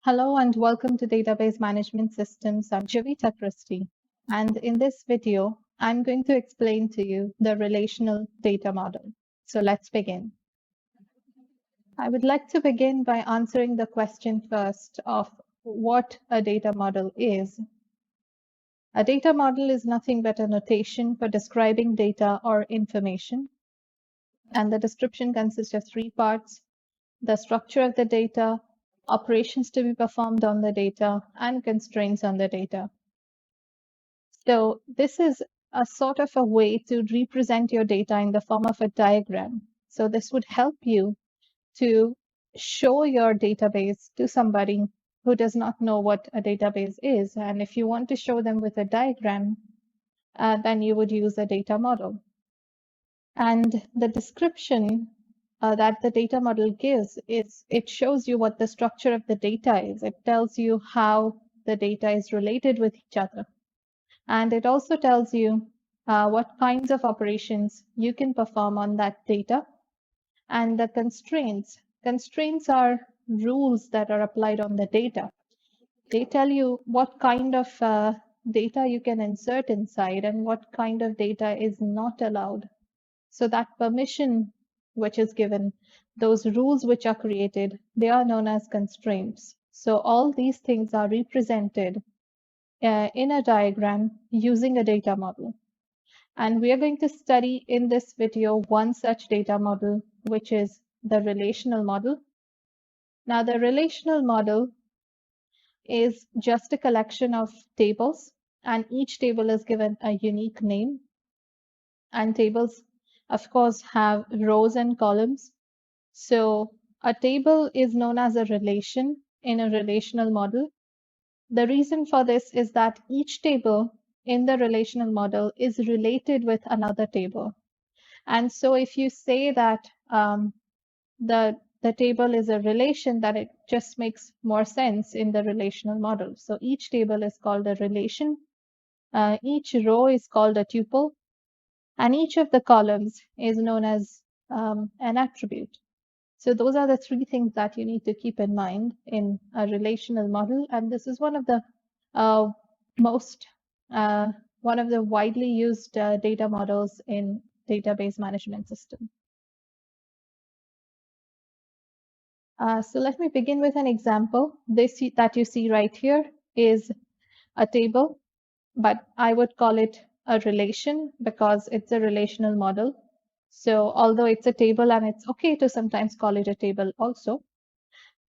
Hello and welcome to Database Management Systems. I'm Javita Christie, and in this video, I'm going to explain to you the relational data model. So let's begin. I would like to begin by answering the question first of what a data model is. A data model is nothing but a notation for describing data or information, and the description consists of three parts: the structure of the data, operations to be performed on the data, and constraints on the data. So this is a sort of a way to represent your data in the form of a diagram. So this would help you to show your database to somebody who does not know what a database is. And if you want to show them with a diagram, then you would use a data model. And the description that the data model gives is it shows you what the structure of the data is. It tells you how the data is related with each other. And it also tells you what kinds of operations you can perform on that data. And the constraints. Constraints are rules that are applied on the data. They tell you what kind of data you can insert inside and what kind of data is not allowed. So that permission which is given, those rules which are created, they are known as constraints. So all these things are represented in a diagram using a data model. And we are going to study in this video one such data model, which is the relational model. Now, the relational model is just a collection of tables, and each table is given a unique name. And tables, of course, have rows and columns. So a table is known as a relation in a relational model. The reason for this is that each table in the relational model is related with another table. And so if you say that the table is a relation, then it just makes more sense in the relational model. So each table is called a relation. Each row is called a tuple. And each of the columns is known as an attribute. So those are the three things that you need to keep in mind in a relational model. And this is one of the one of the widely used data models in database management system. So let me begin with an example. This that you see right here is a table, but I would call it a relation because it's a relational model. So although it's a table, and it's okay to sometimes call it a table also.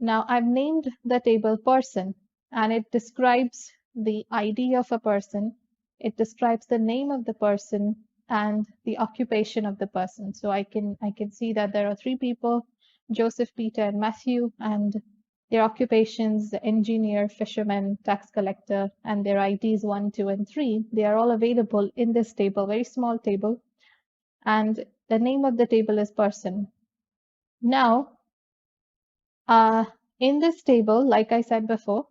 Now I've named the table person, and it describes the ID of a person. It describes the name of the person and the occupation of the person. So I can see that there are three people, Joseph, Peter, and Matthew, and their occupations: engineer, fisherman, tax collector, and their IDs 1, 2, and 3. They are all available in this table, very small table. And the name of the table is person. Now, in this table, like I said before,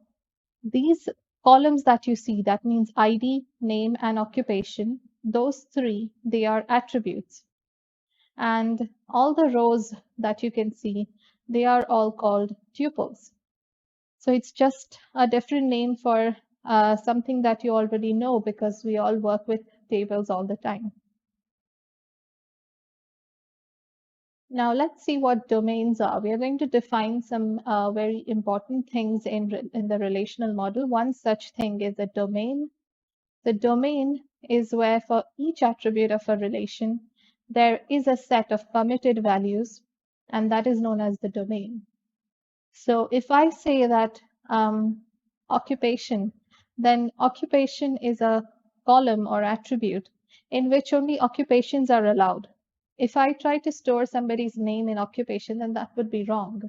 these columns that you see, that means ID, name, and occupation, those three, they are attributes. And all the rows that you can see, they are all called tuples. So it's just a different name for something that you already know, because we all work with tables all the time. Now let's see what domains are. We are going to define some very important things in the relational model. One such thing is a domain. The domain is where for each attribute of a relation, there is a set of permitted values, and that is known as the domain. So if I say that occupation, then occupation is a column or attribute in which only occupations are allowed. If I try to store somebody's name in occupation, then that would be wrong.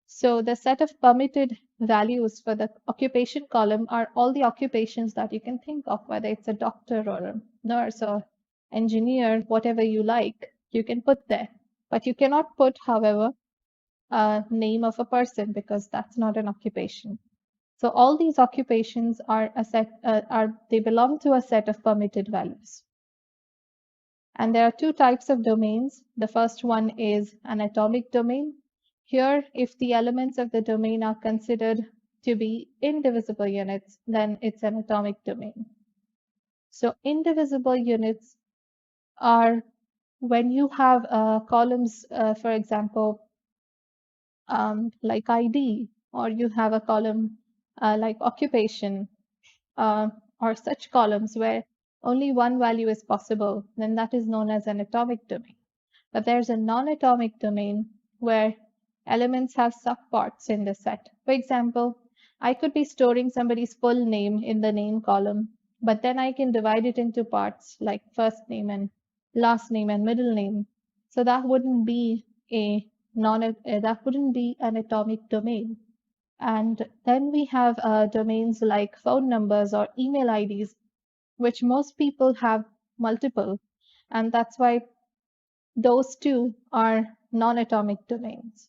So the set of permitted values for the occupation column are all the occupations that you can think of, whether it's a doctor or a nurse or engineer, whatever you like, you can put there. But you cannot put, however, a name of a person, because that's not an occupation. So all these occupations are they belong to a set of permitted values. And there are two types of domains. The first one is an atomic domain. Here, if the elements of the domain are considered to be indivisible units, then it's an atomic domain. So indivisible units are when you have columns, for example, like ID, or you have a column like occupation, uh, or such columns where only one value is possible, then that is known as an atomic domain. But there's a non-atomic domain where elements have subparts in the set. For example, I could be storing somebody's full name in the name column, but then I can divide it into parts like first name and last name and middle name. So that wouldn't be that wouldn't be an atomic domain. And then we have domains like phone numbers or email IDs, which most people have multiple. And that's why those two are non-atomic domains.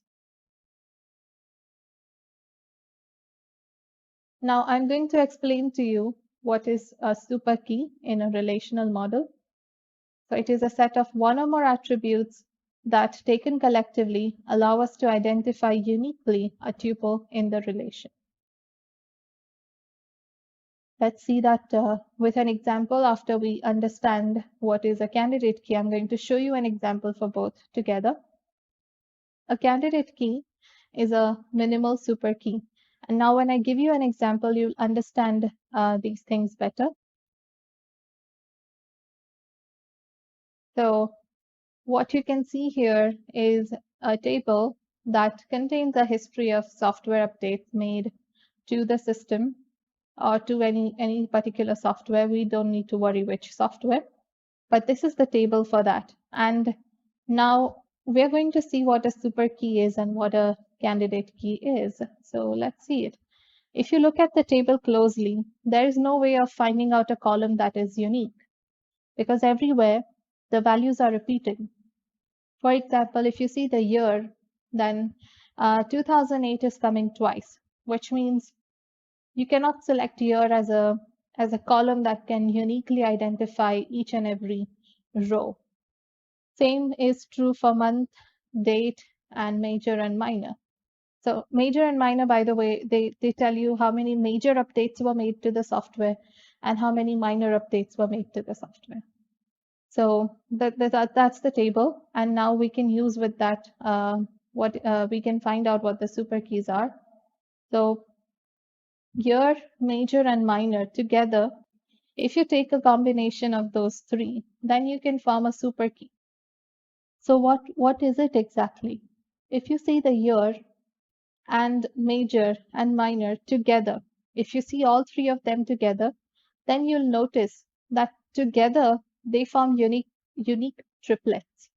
Now I'm going to explain to you what is a superkey in a relational model. So it is a set of one or more attributes that, taken collectively, allow us to identify uniquely a tuple in the relation. Let's see that with an example. After we understand what is a candidate key, I'm going to show you an example for both together. A candidate key is a minimal superkey. And now when I give you an example, you'll understand these things better. So what you can see here is a table that contains a history of software updates made to the system or to any particular software. We don't need to worry which software, but this is the table for that. And now we're going to see what a superkey is and what a candidate key is. So let's see it. If you look at the table closely, there is no way of finding out a column that is unique because everywhere the values are repeating. For example, if you see the year, then 2008 is coming twice, which means you cannot select year as a column that can uniquely identify each and every row. Same is true for month, date, and major and minor. So major and minor, by the way, they tell you how many major updates were made to the software and how many minor updates were made to the software. So that's the table. And now we can use with that we can find out what the super keys are. So year, major, and minor together, if you take a combination of those three, then you can form a super key. So what is it exactly? If you see the year and major and minor together, if you see all three of them together, then you'll notice that together they form unique triplets.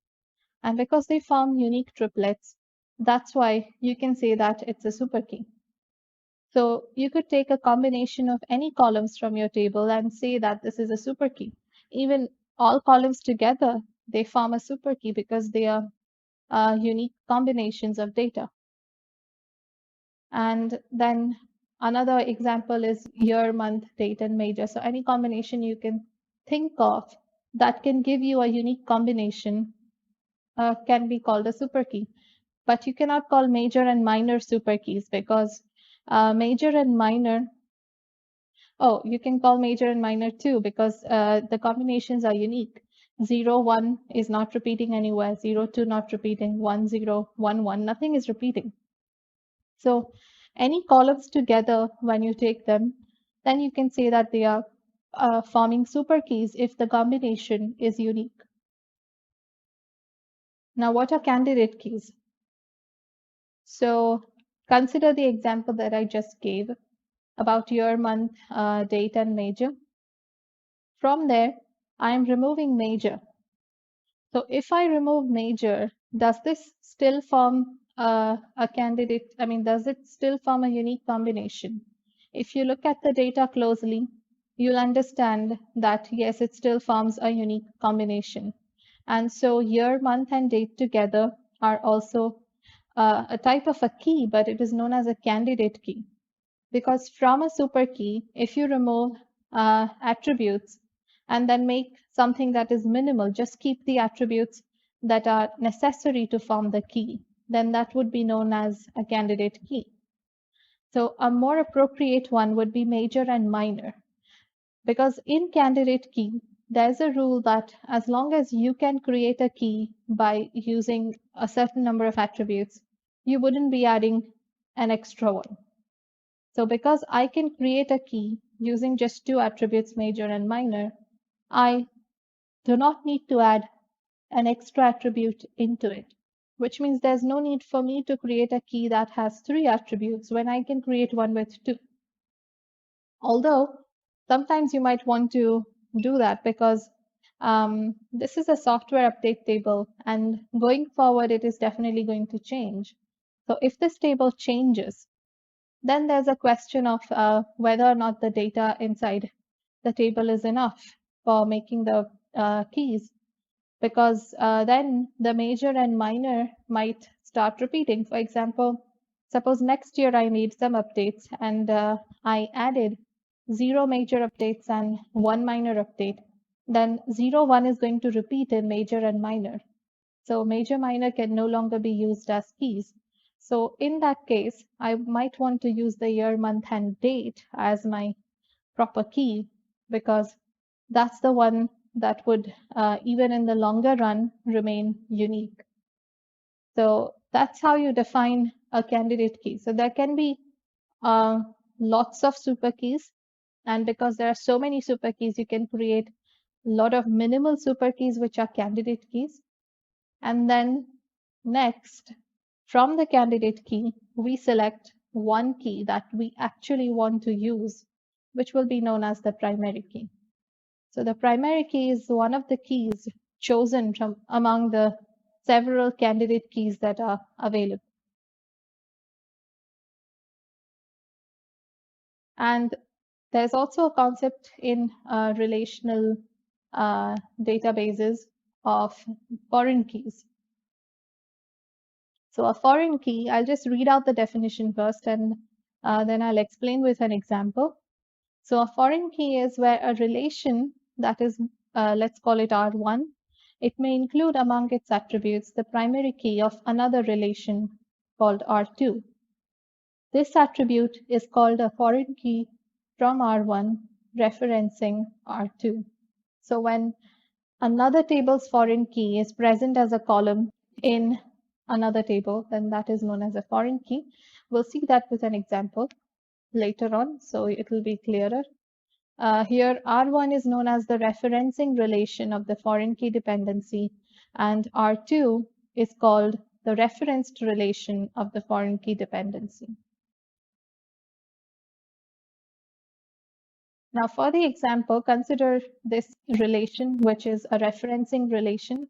And because they form unique triplets, that's why you can say that it's a superkey. So you could take a combination of any columns from your table and say that this is a superkey. Even all columns together, they form a superkey because they are unique combinations of data. And then another example is year, month, date, and major. So any combination you can think of that can give you a unique combination can be called a superkey. But you cannot call major and minor superkeys because major and minor, oh, you can call major and minor too because the combinations are unique. 0, 1 is not repeating anywhere, 0, 2 not repeating, 1, 0, 1, 1, nothing is repeating. So any columns together, when you take them, then you can say that they are forming superkeys if the combination is unique. Now, what are candidate keys? So consider the example that I just gave about year, month, date, and major. From there, I am removing major. So if I remove major, does this still form a candidate? I mean, does it still form a unique combination? If you look at the data closely, you'll understand that yes, it still forms a unique combination. And so year, month, and date together are also a type of a key, but it is known as a candidate key. Because from a super key, if you remove attributes and then make something that is minimal, just keep the attributes that are necessary to form the key, then that would be known as a candidate key. So a more appropriate one would be major and minor, because in candidate key, there's a rule that as long as you can create a key by using a certain number of attributes, you wouldn't be adding an extra one. So because I can create a key using just two attributes, major and minor, I do not need to add an extra attribute into it, which means there's no need for me to create a key that has three attributes when I can create one with two. Although sometimes you might want to do that because this is a software update table, and going forward, it is definitely going to change. So if this table changes, then there's a question of whether or not the data inside the table is enough for making the keys, because then the major and minor might start repeating. For example, suppose next year I made some updates and I added 0 major updates and 1 minor update. Then 0, 1 is going to repeat in major and minor. So major, minor can no longer be used as keys. So in that case, I might want to use the year, month, and date as my proper key, because that's the one that would, even in the longer run, remain unique. So that's how you define a candidate key. So there can be lots of super keys, and because there are so many super keys, you can create a lot of minimal super keys, which are candidate keys. And then next, from the candidate key, we select one key that we actually want to use, which will be known as the primary key. So the primary key is one of the keys chosen from among the several candidate keys that are available. And there's also a concept in relational databases of foreign keys. So a foreign key, I'll just read out the definition first, and then I'll explain with an example. So a foreign key is where a relation that is, let's call it R1, it may include among its attributes the primary key of another relation called R2. This attribute is called a foreign key from R1 referencing R2. So when another table's foreign key is present as a column in another table, then that is known as a foreign key. We'll see that with an example later on, so it will be clearer. Here, R1 is known as the referencing relation of the foreign key dependency, and R2 is called the referenced relation of the foreign key dependency. Now, for the example, consider this relation, which is a referencing relation,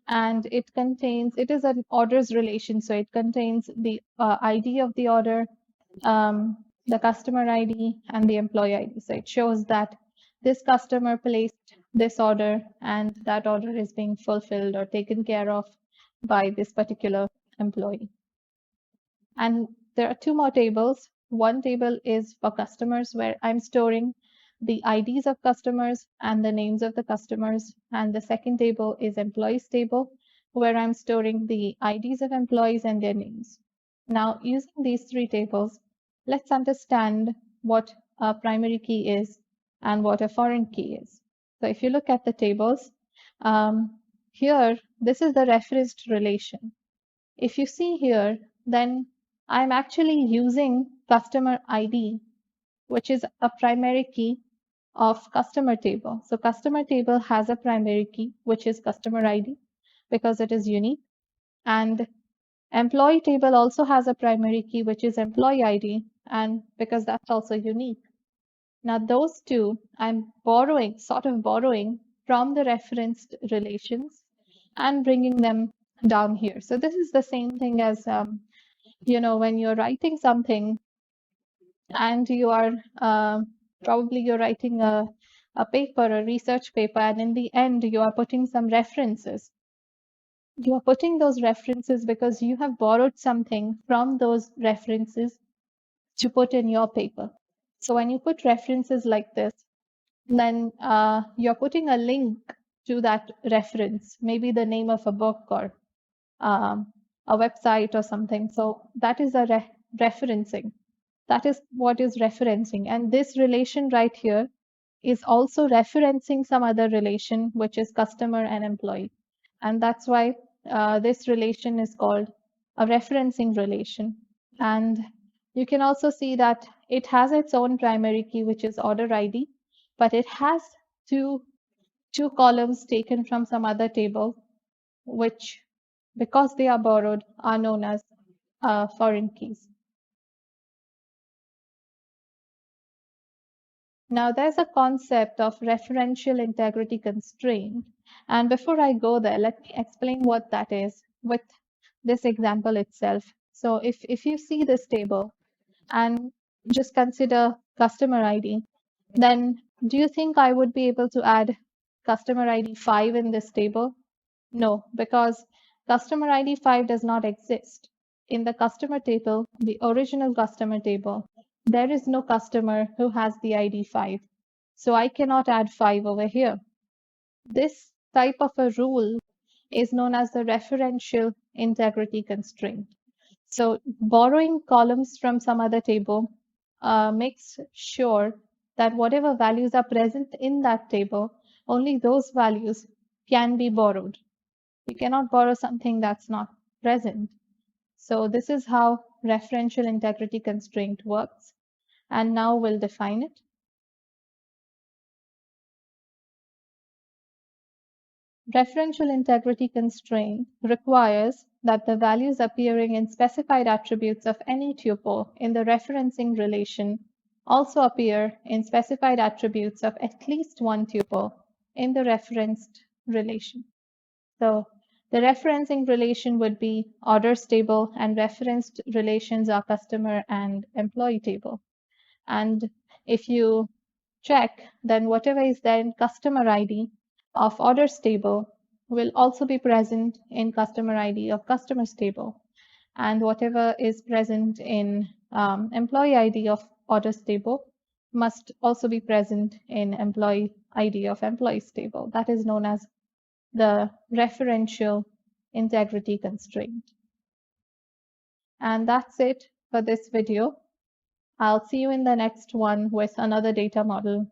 and it is an orders relation, so it contains the ID of the order, the customer ID, and the employee ID. So it shows that this customer placed this order and that order is being fulfilled or taken care of by this particular employee. And there are two more tables. One table is for customers, where I'm storing the IDs of customers and the names of the customers. And the second table is employees table, where I'm storing the IDs of employees and their names. Now, using these three tables, let's understand what a primary key is and what a foreign key is. So if you look at the tables, here, this is the referenced relation. If you see here, then I'm actually using customer ID, which is a primary key of customer table. So customer table has a primary key, which is customer ID, because it is unique. And employee table also has a primary key, which is employee ID, and because that's also unique. Now those two, I'm sort of borrowing from the referenced relations and bringing them down here. So this is the same thing as when you're writing something and you are probably you're writing a paper, a research paper, and in the end you are putting some references. You are putting those references because you have borrowed something from those references to put in your paper. So when you put references like this, then you're putting a link to that reference, maybe the name of a book or a website or something. So that is a referencing. That is what is referencing. And this relation right here is also referencing some other relation, which is customer and employee. And that's why this relation is called a referencing relation. And you can also see that it has its own primary key, which is order ID, but it has two columns taken from some other table, which, because they are borrowed, are known as foreign keys. Now, there's a concept of referential integrity constraint. And before I go there, let me explain what that is with this example itself. So if you see this table and just consider customer ID, then do you think I would be able to add customer ID 5 in this table? No, because customer ID 5 does not exist. In the customer table, the original customer table, there is no customer who has the ID 5. So I cannot add 5 over here. This type of a rule is known as the referential integrity constraint. So borrowing columns from some other table makes sure that whatever values are present in that table, only those values can be borrowed. You cannot borrow something that's not present. So this is how referential integrity constraint works. And now we'll define it. Referential integrity constraint requires that the values appearing in specified attributes of any tuple in the referencing relation also appear in specified attributes of at least one tuple in the referenced relation. So the referencing relation would be orders table, and referenced relations are customer and employee table. And if you check, then whatever is there in customer ID of orders table will also be present in customer ID of customers table. And whatever is present in employee ID of orders table must also be present in employee ID of employees table. That is known as the referential integrity constraint. And that's it for this video. I'll see you in the next one with another data model.